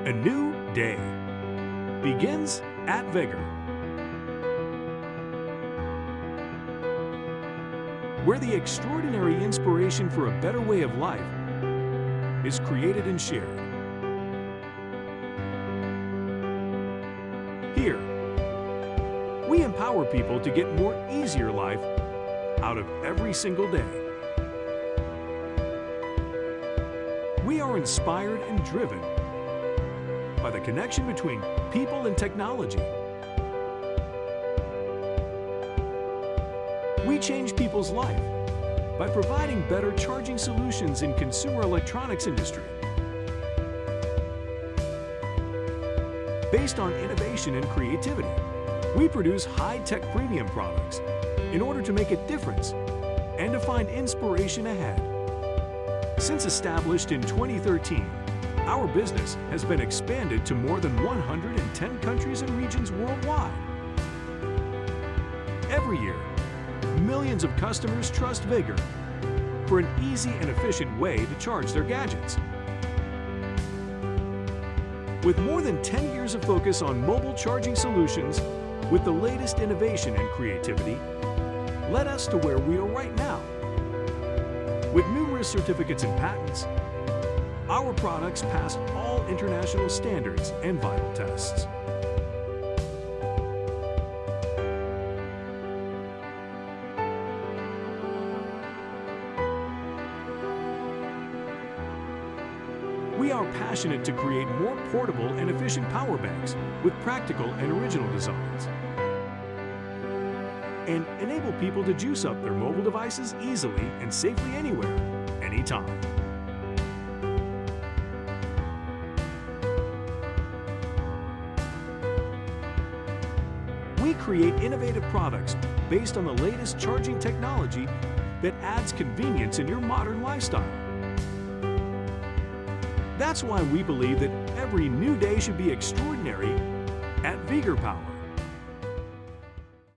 A new day begins at VEGER, where the extraordinary inspiration for a better way of life is created and shared. Here, we empower people to get more easier life out of every single day. We are inspired and driven by the connection between people and technology. We change people's life by providing better charging solutions in consumer electronics industry. Based on innovation and creativity, we produce high-tech premium products in order to make a difference and to find inspiration ahead. Since established in 2013, our business has been expanded to more than 110 countries and regions worldwide. Every year, millions of customers trust VEGER for an easy and efficient way to charge their gadgets. With more than 10 years of focus on mobile charging solutions with the latest innovation and creativity, led us to where we are right now. With numerous certificates and patents, our products passed all international standards and vital tests. We are passionate to create more portable and efficient power banks with practical and original designs, and enable people to juice up their mobile devices easily and safely anywhere, anytime. We create innovative products based on the latest charging technology that adds convenience in your modern lifestyle. That's why we believe that every new day should be extraordinary at VEGER Power.